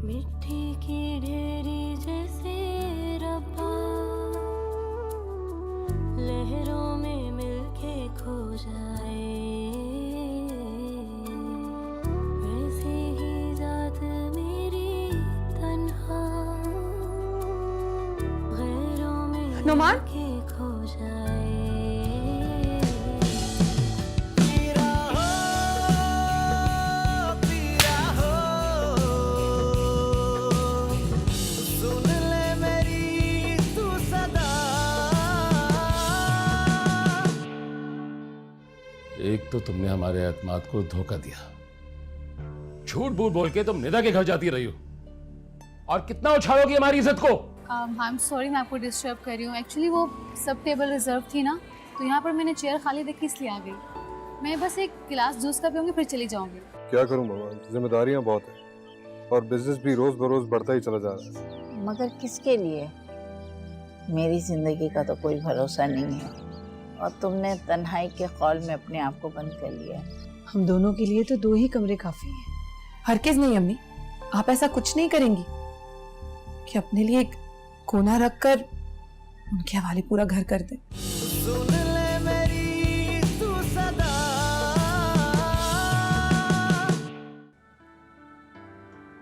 मिट्टी की ढेरी जैसे रब्बा, लहरों में मिलके खो जाए, वैसी ही जात मेरी तन्हा, गैरों में नुमान? मिलके खो जाए। एक तो तुमने हमारे एतमाद को धोखा दिया, झूठ बूठ बोल के तुम निदा के घर जाती रही हो, और कितना उछालोगी हमारी इज्जत को। आई एम सॉरी, मैं आपको डिस्टर्ब कर रही हूँ। एक्चुअली वो सब टेबल रिजर्व थी ना, तो यहाँ पर मैंने चेयर खाली देखी इसलिए आ गई। मैं बस एक गिलास जूस का पीऊँगी फिर चली जाऊँगी। क्या करूँ बाबा, जिम्मेदारियाँ बहुत हैं और बिजनेस भी रोज बरोज बढ़ता ही चला जा रहा है। मगर किसके लिए? मेरी जिंदगी का तो कोई भरोसा नहीं है और तुमने तन्हाई के खौल में अपने आप को बंद कर लिया है। हम दोनों के लिए तो 2 ही कमरे काफी हैं। हरगिज़ नहीं अम्मी, आप ऐसा कुछ नहीं करेंगी कि अपने लिए एक कोना रखकर उनके हवाले पूरा घर कर दें।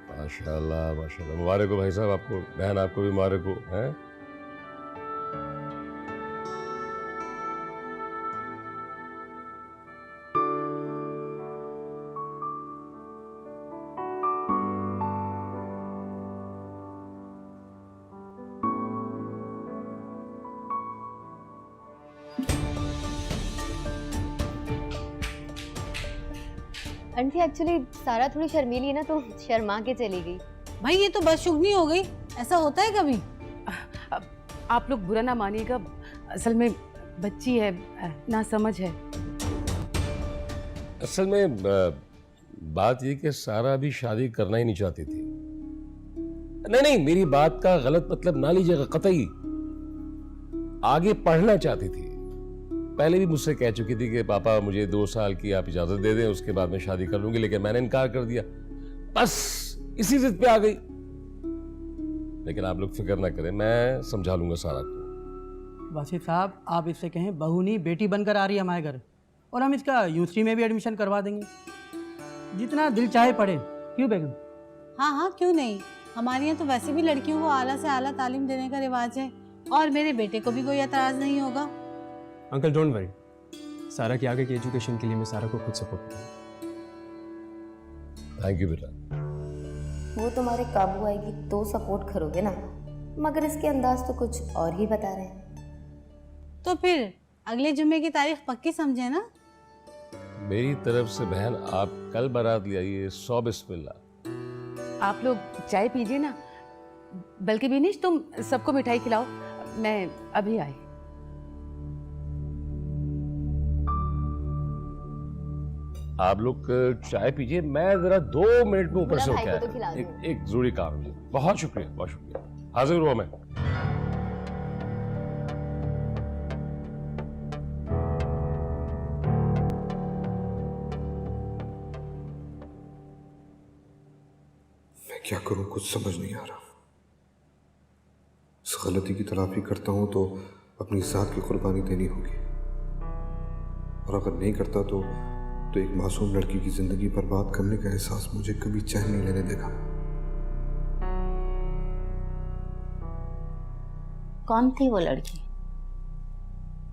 माशाल्लाह माशाल्लाह, मुबारक हो भाई साहब आपको, बहन आपको भी मुबारक हो। हैं आंटी एक्चुअली सारा थोड़ी शर्मीली है ना, तो शर्मा के चली गई। भाई ये तो बदशुगनी हो गई, ऐसा होता है कभी? आप लोग बुरा ना मानिएगा, असल में बच्ची है, ना समझ है। असल में बात ये कि सारा अभी शादी करना ही नहीं चाहती थी। नहीं नहीं, मेरी बात का गलत मतलब ना लीजिएगा, कतई आगे पढ़ना चाहती थी। पहले भी मुझसे कह चुकी थी कि पापा मुझे 2 साल की आप इजाजत दे दें, उसके बाद मैं शादी कर लूंगी, लेकिन मैंने इनकार कर दिया। बस इसी जिद पे आ गई। लेकिन आप लोग फिक्र ना करें, मैं समझा लूंगा सारा को। वासिफ साहब, आप इससे कहें बहू नहीं बेटी बनकर आ रही है हमारे घर, और हम इसका यूनिवर्सिटी में भी एडमिशन करवा देंगे, जितना दिल चाहे पढ़े। क्यों बेगम? हाँ हाँ, क्यों नहीं। हमारे यहाँ तो वैसे भी लड़कियों को आला से आला तालीम देने का रिवाज है, और मेरे बेटे को भी कोई एतराज़ नहीं होगा। अंकल डोंट वरी, सारा की आगे की एजुकेशन के लिए मैं सारा को खुद सपोर्ट करूँगा। थैंक यू बेटा। वो तुम्हारे काबू आएगी तो सपोर्ट करोगे ना, मगर इसके अंदाज तो कुछ और ही बता रहे हैं। तो फिर अगले जुम्मे की तारीख पक्की समझे ना? मेरी तरफ से बहन आप कल बारात ले आइए, 100 बिस्मिल्लाह। आप लोग चाय पीजिए ना, बल्कि बिनीश तुम सबको मिठाई खिलाओ, मैं अभी आई। आप लोग चाय पीजिए, मैं जरा 2 मिनट में ऊपर से होके भाई को तो खिला आया। दो। एक जरूरी काम है मुझे। बहुत शुक्रिया, बहुत शुक्रिया। हाजिर हुआ मैं। मैं क्या करूं, कुछ समझ नहीं आ रहा। इस गलती की तलाफी करता हूं तो अपनी जात की कुर्बानी देनी होगी, और अगर नहीं करता तो एक मासूम लड़की की जिंदगी बर्बाद करने का एहसास मुझे कभी चैन नहीं लेने देगा। कौन थी वो लड़की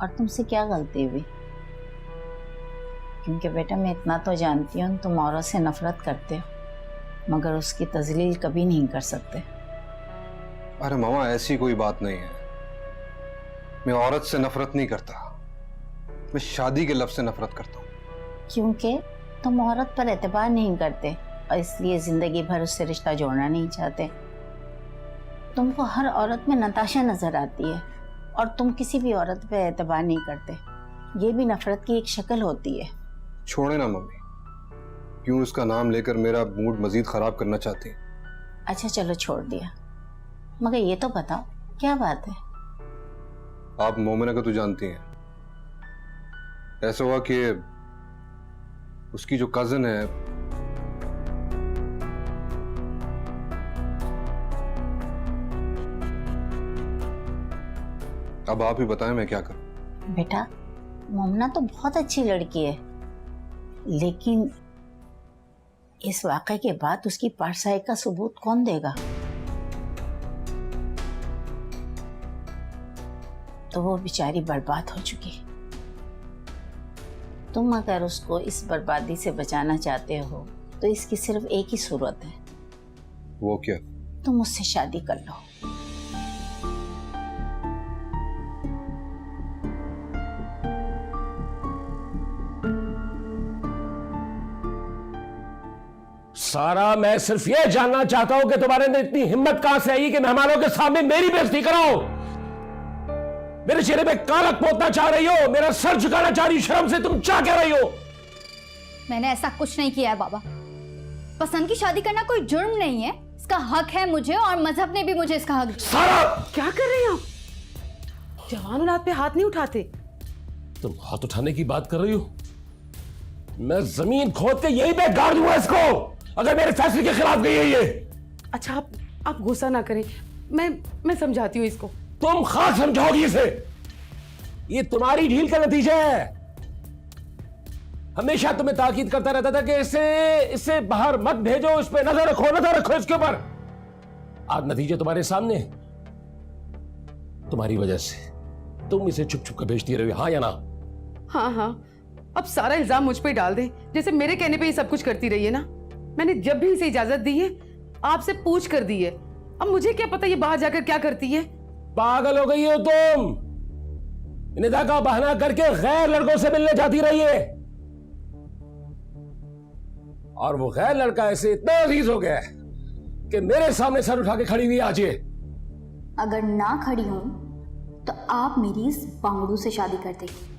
और तुमसे क्या गलती हुई? क्योंकि बेटा मैं इतना तो जानती हूँ, तुम औरत से नफरत करते हो मगर उसकी तजलील कभी नहीं कर सकते। अरे मामा, ऐसी कोई बात नहीं है। मैं औरत से नफरत नहीं करता, मैं शादी के लफ्ज से नफरत करता हूँ। क्योंकि तुम औरत पर एतबार नहीं करते और इसलिए जिंदगी भर उससे रिश्ता जोड़ना नहीं चाहते। तुमको हर औरत में नताशा नजर आती है और तुम किसी भी औरत पे एतबार नहीं करते। ये भी नफरत की एक शक्ल होती है। छोड़े ना मम्मी, क्यों उसका नाम लेकर मेरा मूड मजीद खराब करना चाहती है? अच्छा चलो छोड़ दिया, मगर ये तो बताओ क्या बात है? आप मोमिना को तो जानती हैं। ऐसा हुआ कि उसकी जो कजन है अब आप ही बताएं मैं क्या करूं। बेटा, मोमना तो बहुत अच्छी लड़की है, लेकिन इस वाक़े के बाद उसकी परछाई का सबूत कौन देगा? तो वो बेचारी बर्बाद हो चुकी है। तुम अगर उसको इस बर्बादी से बचाना चाहते हो तो इसकी सिर्फ एक ही सूरत है। वो क्या? तुम उससे शादी कर लो। सारा, मैं सिर्फ ये जानना चाहता हूं कि तुम्हारे अंदर इतनी हिम्मत कहां से आई कि मेहमानों के सामने मेरी बेइज्जती कराओ, मेरे चेहरे पे कालक पोतना चाह रही हो, मेरा सर झुकाना चाह रही हो, शर्म से तुम क्या कह रही हो? मैंने ऐसा कुछ नहीं किया है बाबा। पसंद की शादी करना कोई जुर्म नहीं है, इसका हक है मुझे और मजहब ने भी मुझे इसका हक दिया। सारा, क्या कर रहे हैं आप? जवान औलाद पे हाथ नहीं उठाते। तुम हाथ उठाने की बात कर रही हो? मैं जमीन खोद के यहीं पे गाड़ दूंगा इसको अगर मेरे फैसले के खिलाफ गई है ये। अच्छा, आप गुस्सा ना करें, मैं समझाती हूँ इसको। तुम खास समझाओगी इसे? ये तुम्हारी ढील का नतीजा है। हमेशा तुम्हें ताकीद करता रहता था कि इसे बाहर मत भेजो, इस पे नजर रखो इसके ऊपर। आज नतीजा तुम्हारे सामने, तुम्हारी वजह से तुम इसे छुप छुप कर भेजती रही हो, हाँ या ना? हाँ, अब सारा इल्जाम मुझ पे डाल दें, जैसे मेरे कहने पे ये सब कुछ करती रही है ना। मैंने जब भी इसे इजाजत दी है आपसे पूछ कर दी है। अब मुझे क्या पता ये बाहर जाकर क्या करती है। पागल हो गई हो तुम। निदा का बहाना करके गैर लड़कों से मिलने जाती रही है, और वो गैर लड़का ऐसे इतना अजीज हो गया है कि मेरे सामने सर उठा के खड़ी हुई आज ये। अगर ना खड़ी हूं तो आप मेरी इस बांगड़ू से शादी कर देंगे।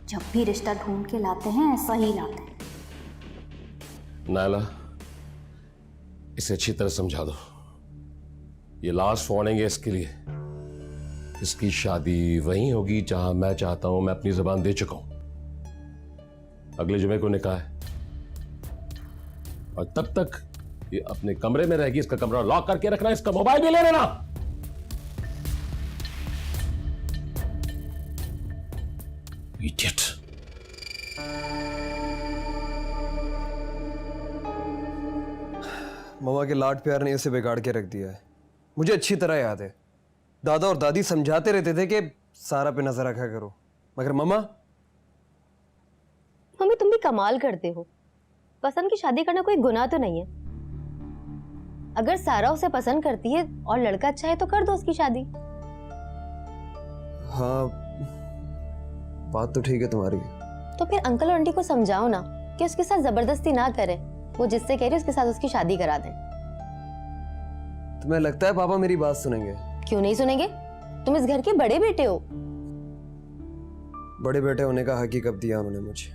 जब भी रिश्ता ढूंढ के लाते हैं ऐसा ही लाते हैं। नाला, इसे अच्छी तरह समझा दो, ये लास्ट वार्निंग है इसके लिए। इसकी शादी वहीं होगी जहां मैं चाहता हूं। मैं अपनी जुबान दे चुका हूं, अगले जुमे को निकाह है, और तब तक ये अपने कमरे में रहेगी। इसका कमरा लॉक करके रखना, इसका मोबाइल भी ले लेना। इडियट। ममा के लाड प्यार ने इसे बिगाड़ के रख दिया है। मुझे अच्छी तरह याद है, दादा और दादी समझाते रहते थे कि सारा पे नजर रखा करो, मगर मम्मी तुम भी कमाल करते हो। पसंद की शादी करना कोई गुनाह तो नहीं है। अगर सारा उसे पसंद करती है और लड़का अच्छा है तो कर दो उसकी शादी। हाँ, बात तो ठीक है तुम्हारी। तो फिर अंकल और आंटी को समझाओ ना कि उसके साथ जबरदस्ती ना करें। वो जिससे कह रही उसके साथ उसकी शादी करा दें। तुम्हें लगता है पापा मेरी बात सुनेंगे? क्यों नहीं सुनेंगे? तुम इस घर के बड़े बेटे हो। बड़े बेटे होने का हक ही कब दिया उन्होंने मुझे।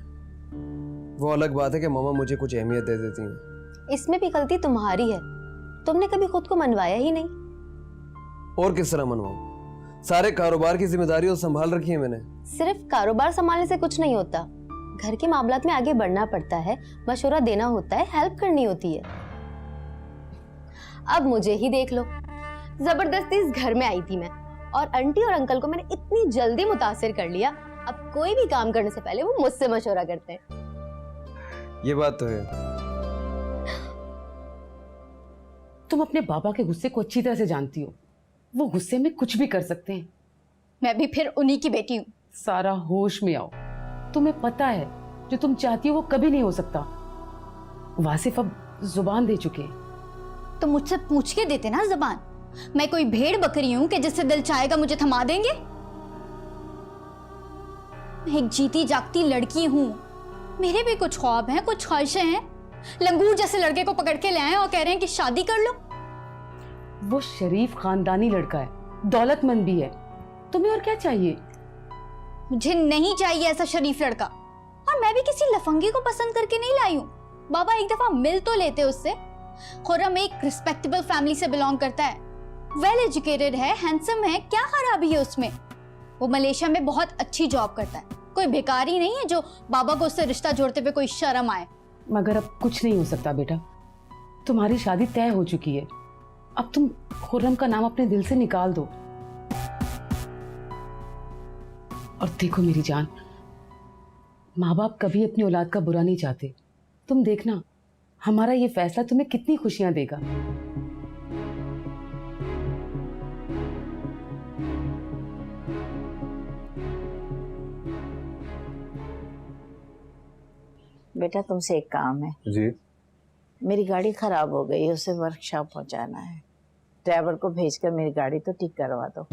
वो अलग बात है कि मामा मुझे कुछ अहमियत दे देती हैं। इसमें भी गलती तुम्हारी है, तुमने कभी खुद को मनवाया ही नहीं। और किस तरह मनवाऊं? सारे कारोबार की जिम्मेदारी तो संभाल रखी है मैंने। सिर्फ कारोबार संभालने से कुछ नहीं होता, घर के मामलात में आगे बढ़ना पड़ता है, मशवरा देना होता है, हेल्प करनी होती है। अब मुझे ही देख लो, जबरदस्ती इस घर में आई थी मैं, और आंटी और अंकल को मैंने इतनी जल्दी मुतासिर कर लिया। अब कोई भी काम करने से पहले वो मुझसे मशवरा करते हैं। ये बात तो है। तुम अपने बाबा के गुस्से को अच्छी तरह से जानती हो, वो गुस्से में कुछ भी कर सकते हैं। मैं भी फिर उन्हीं की बेटी हूँ। सारा, होश में आओ। तुम्हें पता है जो तुम चाहती हो वो कभी नहीं हो सकता। वासिफ अब जुबान दे चुके हैं। तो मुझसे पूछ के देते ना जुबान। मैं कोई भेड़ बकरी हूं कि जिससे दिल चाहेगा मुझे थमा देंगे? मैं एक जीती जागती लड़की हूं, मेरे भी कुछ ख्वाब हैं, कुछ ख्वाहिशें हैं। लंगूर जैसे लड़के को पकड़ के ले आए और कह रहे हैं कि शादी कर लो। वो शरीफ खानदानी लड़का है, दौलतमंद भी है, तुम्हें और क्या चाहिए? मुझे नहीं चाहिए ऐसा शरीफ लड़का, और मैं भी किसी लफंगी को पसंद करके नहीं लाई हूँ। बाबा एक दफा मिल तो लेते उससे। खुर्रम एक रिस्पेक्टेबल फैमिली से बिलोंग करता है, वेल एजुकेटेड है, हैंडसम है, क्या खराबी है उसमें? वो मलेशिया में बहुत अच्छी जॉब करता है, कोई भिखारी नहीं है जो बाबा को उससे रिश्ता जोड़ते हुए कोई शर्म आए। मगर अब कुछ नहीं हो सकता बेटा, तुम्हारी शादी तय हो चुकी है। अब तुम खुर्रम का नाम अपने दिल से निकाल दो। और देखो मेरी जान, माँ बाप कभी अपनी औलाद का बुरा नहीं चाहते। तुम देखना हमारा ये फैसला तुम्हें कितनी खुशियां देगा। बेटा तुमसे एक काम है। जी। मेरी गाड़ी खराब हो गई है, उसे वर्कशॉप पहुंचाना है। ड्राइवर को भेजकर मेरी गाड़ी तो ठीक करवा दो।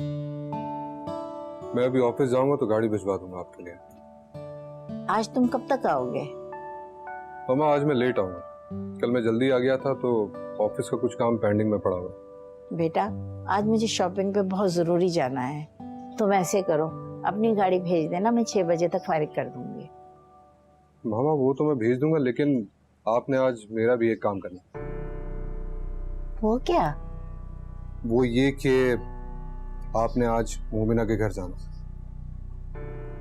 मैं अभी ऑफिस जाऊंगा तो गाड़ी भिजवा दूंगा आपके लिए। आज तुम कब तक आओगे? मामा आज मैं लेट आऊंगा, कल मैं जल्दी आ गया था तो ऑफिस का कुछ काम पेंडिंग में पड़ा हुआ। बेटा आज मुझे शॉपिंग पे बहुत जरूरी जाना है। तुम ऐसे करो, अपनी गाड़ी भेज देना, मैं 6 बजे तक फारिग कर दूंगी। मामा वो तो मैं भेज दूंगा, लेकिन आपने आज मेरा भी एक काम करना। वो क्या? वो ये कि आपने आज मोमिना के घर जाना,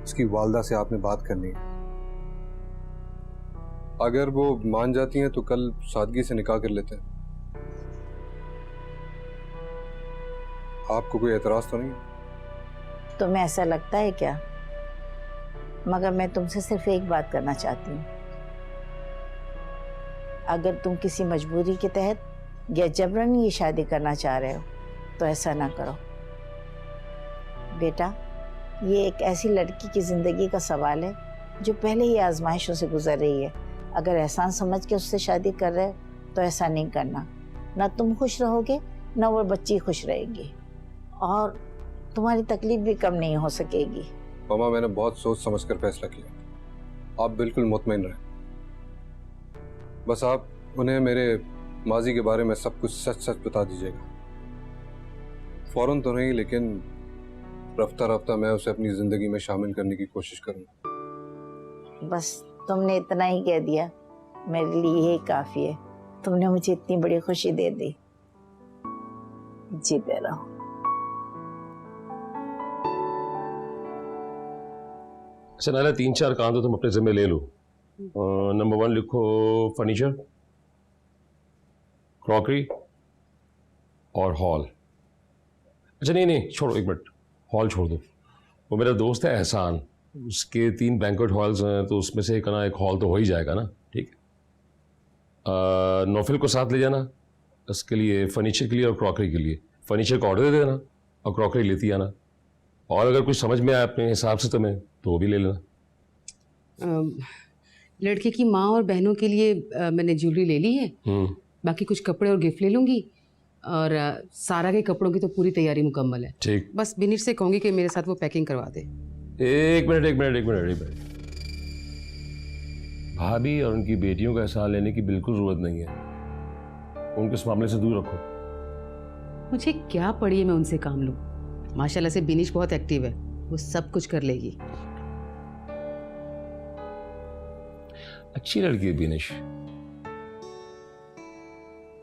उसकी वालदा से आपने बात करनी है। अगर वो मान जाती हैं तो कल सादगी से निकाह कर लेते हैं। आपको कोई एतराज तो नहीं? तुम्हें ऐसा लगता है क्या? मगर मैं तुमसे सिर्फ एक बात करना चाहती हूँ। अगर तुम किसी मजबूरी के तहत या जबरन ये शादी करना चाह रहे हो तो ऐसा ना करो। बेटा ये एक ऐसी लड़की की जिंदगी का सवाल है जो पहले ही आजमाइशों से गुजर रही है। अगर एहसान समझ के उससे शादी कर रहे हो तो ऐसा नहीं करना। ना तुम खुश रहोगे ना वो बच्ची खुश रहेगी, और तुम्हारी तकलीफ भी कम नहीं हो सकेगी। मामा मैंने बहुत सोच समझ कर फैसला किया, आप बिल्कुल मुतमईन रहें। बस आप उन्हें मेरे माजी के बारे में सब कुछ सच सच बता दीजिएगा। फौरन तो नहीं, लेकिन रफ्ता रफ्ता मैं उसे अपनी जिंदगी में शामिल करने की कोशिश करूंगा। बस तुमने इतना ही कह दिया, मेरे लिए यही काफी है। तुमने मुझे इतनी बड़ी खुशी दे दी। जीते रहो। अच्छा नाला, 3-4 काम तो तुम अपने जिम्मे ले लो। नंबर 1 लिखो फर्नीचर, क्रॉकरी और हॉल। अच्छा नहीं छोड़ो, 1 मिनट, हॉल छोड़ दो। वो मेरा दोस्त है एहसान, उसके 3 बैंक्वेट हॉल्स हैं, तो उसमें से एक हॉल तो हो ही जाएगा ना। ठीक है, नौफिल को साथ ले जाना उसके लिए, फर्नीचर के लिए और क्रॉकरी के लिए। फर्नीचर का ऑर्डर दे देना और क्रॉकरी लेती आना। और अगर कुछ समझ में आए अपने हिसाब से तुम्हें तो वो भी ले लेना। लड़के की माँ और बहनों के लिए मैंने ज्वेलरी ले ली है। बाकी कुछ कपड़े और गिफ्ट ले लूँगी, और सारा के कपड़ों की तो पूरी तैयारी मुकम्मल है। ठीक, बस बिनिश से कहूँगी कि मेरे साथ वो पैकिंग करवा दे। एक मिनट। भाभी और उनकी बेटियों का एहसान लेने की बिल्कुल जरूरत नहीं है, उनको इस मामले से दूर रखो। मुझे क्या पड़ी है मैं उनसे काम लूँ? माशाल्लाह से बिनिश बहुत एक्टिव है, वो सब कुछ कर लेगी। अच्छी लड़की है बिनिश।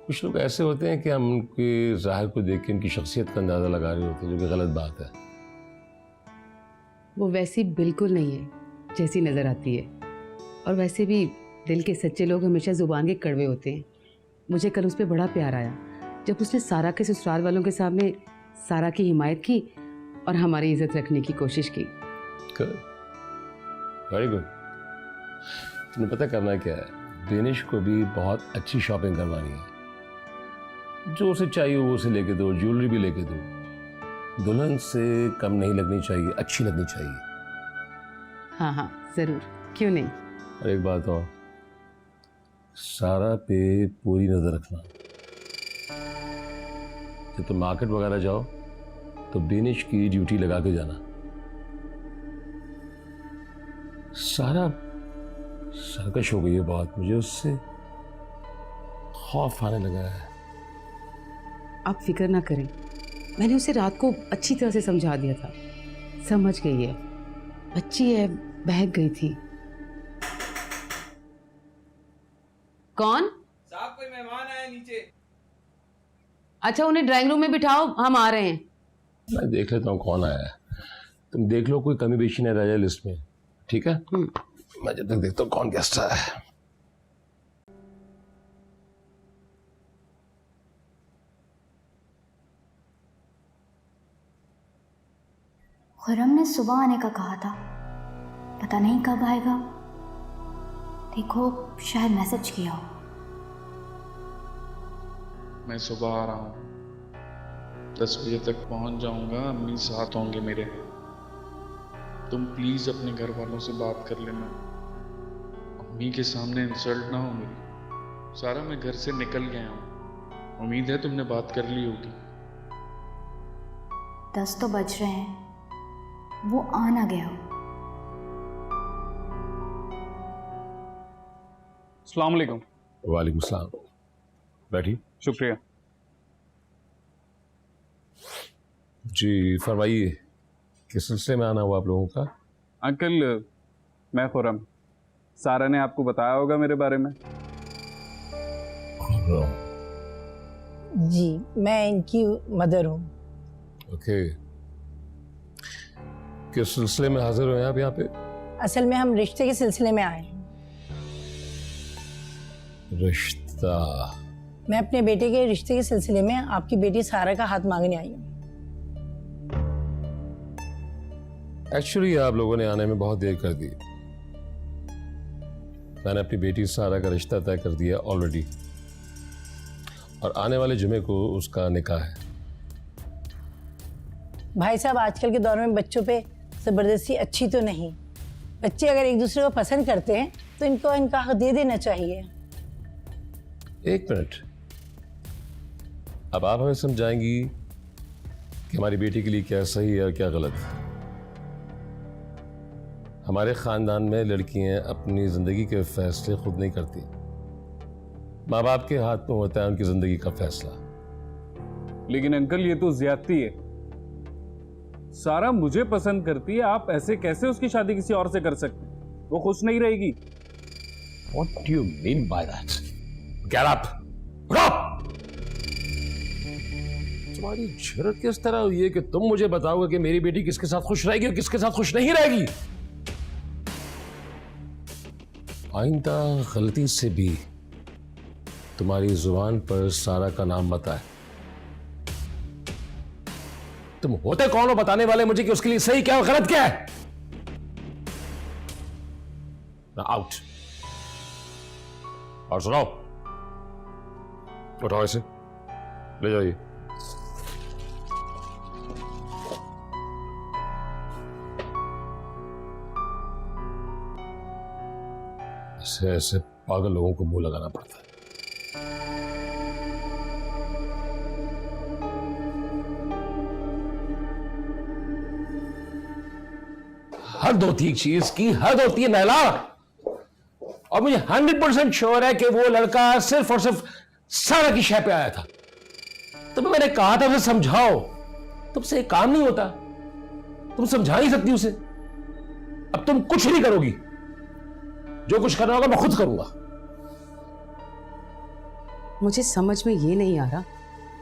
कुछ लोग ऐसे होते हैं कि हम उनके ज़ाहिर को देख के उनकी शख्सियत का अंदाज़ा लगा रहे होते हैं, जो कि गलत बात है। वो वैसी बिल्कुल नहीं है जैसी नज़र आती है। और वैसे भी दिल के सच्चे लोग हमेशा ज़ुबान के कड़वे होते हैं। मुझे कल उस पर बड़ा प्यार आया जब उसने सारा के ससुराल वालों के सामने सारा की हिमायत की और हमारी इज्जत रखने की कोशिश की। Very good. तुम्हें पता करना क्या है, बिनिश को भी बहुत अच्छी शॉपिंग करवानी है। जो उसे चाहिए वो उसे लेके दो, ज्वेलरी भी लेके दो। दुल्हन से कम नहीं लगनी चाहिए, अच्छी लगनी चाहिए। हाँ ज़रूर, क्यों नहीं। और एक बात और, सारा पे पूरी नजर रखना। जब तुम मार्केट वगैरह जाओ तो बिनिश की ड्यूटी लगा के जाना। सारा सरकश हो गई है बहुत, मुझे उससे खौफ आने लगा है। आप फिक्र ना करें, मैंने उसे रात को अच्छी तरह से समझा दिया था, समझ गई है। बच्ची है, बहक गई थी। कौन? साहब कोई मेहमान आया नीचे। अच्छा उन्हें ड्राइंग रूम में बिठाओ, हम आ रहे हैं। मैं देख लेता हूँ कौन आया है, तुम देख लो कोई कमी बेशी न रह जाए लिस्ट में। ठीक है, मैं जब तक देखता हूँ कौन गेस्ट आया है। खुर्रम ने सुबह आने का कहा था, पता नहीं कब आएगा। देखो शायद मैसेज किया हो। मैं सुबह आ रहा हूँ, 10 बजे तक पहुँच जाऊँगा। अम्मी साथ होंगे मेरे। तुम प्लीज़ अपने घर वालों से बात कर लेना। अम्मी के सामने इंसल्ट ना हो मेरी। सारा मैं घर से निकल गया हूँ। उम्मीद है तुमने बात कर ली होगी। 10 तो बज रहे हैं, वो आ ना गया हो। अस्सलाम वालेकुम। वालेकुम सलाम। बैठी। शुक्रिया। जी फरमाइए, किस सिलसिले में आना हुआ आप लोगों का? अंकल, मैं खुर्रम। सारा ने आपको बताया होगा मेरे बारे में। जी, मैं इनकी मदर हूँ। ओके, किस सिलसिले में हाजिर हुए आप यहाँ पे? असल में हम रिश्ते के सिलसिले में आए हैं। रिश्ता? मैं अपने बेटे के रिश्ते के सिलसिले में आपकी बेटी सारा का हाथ मांगने आई हूँ। एक्चुअली आप लोगों ने आने में बहुत देर कर दी। मैंने अपनी बेटी सारा का रिश्ता तय कर दिया ऑलरेडी, और आने वाले जुमे को उसका निकाह है। भाई साहब, आजकल के दौर में बच्चों पे ज़बरदस्ती अच्छी तो नहीं। बच्चे अगर एक दूसरे को पसंद करते हैं तो इनको इनका हक दे देना चाहिए। एक मिनट, अब आप हमें समझाएंगी कि हमारी बेटी के लिए क्या सही है और क्या गलत। हमारे खानदान में लड़कियां अपनी जिंदगी के फैसले खुद नहीं करती। माँ बाप के हाथ में होता है उनकी जिंदगी का फैसला। लेकिन अंकल, ये तो ज्यादती है। सारा मुझे पसंद करती है, आप ऐसे कैसे उसकी शादी किसी और से कर सकते हैं? वो खुश नहीं रहेगी। What do you mean by that? Get up! Stop! तुम्हारी जरूरत किस तरह हुई है कि तुम मुझे बताओगे कि मेरी बेटी किसके साथ खुश रहेगी और किसके साथ खुश नहीं रहेगी? आइंदा गलती से भी तुम्हारी जुबान पर सारा का नाम मत आए। तुम होते कौन हो बताने वाले मुझे कि उसके लिए सही क्या और गलत क्या है? आउट। और सुनाओ, उठाओ इसे, ले जाइए। ऐसे ऐसे पागल लोगों को मुंह लगाना पड़ता है। हद होती है चीज की, हद होती है नैला। और मुझे 100% श्योर है कि वो लड़का सिर्फ और सिर्फ सारा की शय पे आया था। तो मैंने कहा था उसे समझाओ, तुमसे एक काम नहीं होता, तुम समझा नहीं सकती उसे। अब तुम कुछ नहीं करोगी, जो कुछ करना होगा मैं खुद करूंगा। मुझे समझ में ये नहीं आ रहा,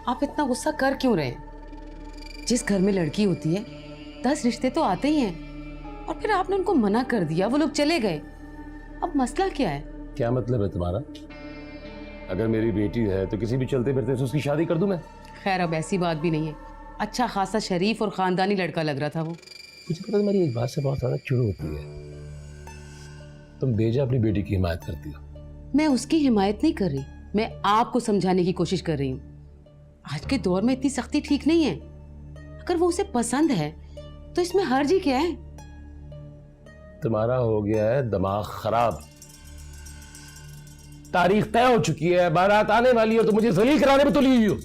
आप इतना गुस्सा कर क्यों रहे हैं? जिस घर में लड़की होती है 10 रिश्ते तो आते ही हैं, और फिर आपने उनको मना कर दिया, वो लोग चले गए। अब मसला क्या है? क्या मतलब है तुम्हारा? अगर मेरी बेटी है तो किसी भी चलते फिरते से उसकी शादी कर दूं मैं? खैर, अब ऐसी बात भी नहीं है। अच्छा खासा शरीफ और खानदानी लड़का लग रहा था वो। मुझे पता तुम्हारी एक बात से बहुत ज्यादा चिढ़ होती है। तुम बेजा अपनी बेटी की हिमायत करती हो। मैं उसकी हिमायत नहीं कर रही, मैं आपको समझाने की कोशिश कर रही हूँ। आज के दौर में इतनी सख्ती ठीक नहीं है। अगर वो उसे पसंद है तो इसमें हर्ज ही क्या है? तुम्हारा हो गया है दिमाग खराब। तारीख तय हो चुकी है, बारात आने वाली हो, तो मुझे जलील कराने में तो ली हुई हो।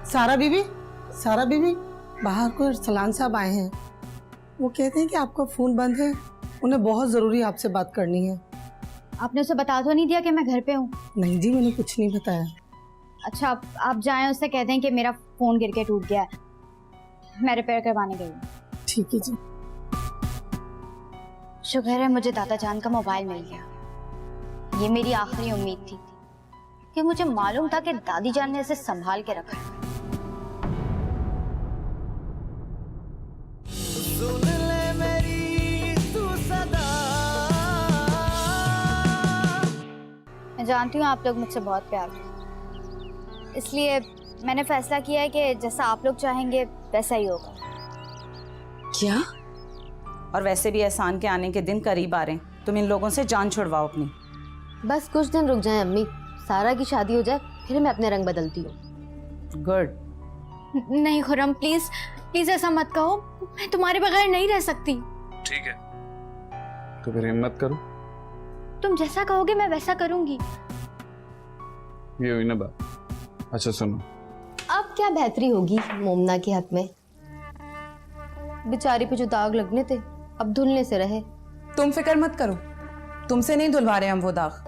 सारा बीबी, सारा बीबी, बाहर को सलान साहब आए हैं। वो कहते हैं कि आपका फ़ोन बंद है, उन्हें बहुत ज़रूरी आपसे बात करनी है। आपने उसे बता तो नहीं दिया कि मैं घर पे हूँ? नहीं जी, मैंने कुछ नहीं बताया। अच्छा, आप जाएं, उससे कहते हैं कि मेरा फ़ोन गिर के टूट गया है, मैं रिपेयर करवाने गई हूँ। ठीक है जी। शुक्र है मुझे दादा जान का मोबाइल मिल गया। ये मेरी आखिरी उम्मीद थी कि मुझे मालूम था कि दादी जान ने इसे संभाल के रखा है। मैं जानती हूँ आप लोग मुझसे बहुत प्यार करते हैं, इसलिए मैंने फैसला किया है कि जैसा आप लोग चाहेंगे वैसा ही होगा। क्या? और वैसे भी एहसान के आने के दिन करीब आ रहे हैं, तुम इन लोगों से जान छुड़वाओ अपनी। बस कुछ दिन रुक जाएं अम्मी, सारा की शादी हो जाए फिर मैं अपने रंग बदलती हूँ। गुड। नहीं खुर्रम, प्लीज प्लीज ऐसा मत कहो, मैं तुम्हारे बगैर नहीं रह सकती। ठीक है, तो फिर हिम्मत करो। तुम जैसा कहोगे मैं वैसा करूंगी। ये हुई ना बात। अच्छा सुनो, अब क्या बेहतरी होगी मोमना के हक में? बेचारी पे जो दाग लगने थे अब धुलने से रहे। तुम फिक्र मत करो, तुमसे नहीं धुलवा रहे हम वो दाग।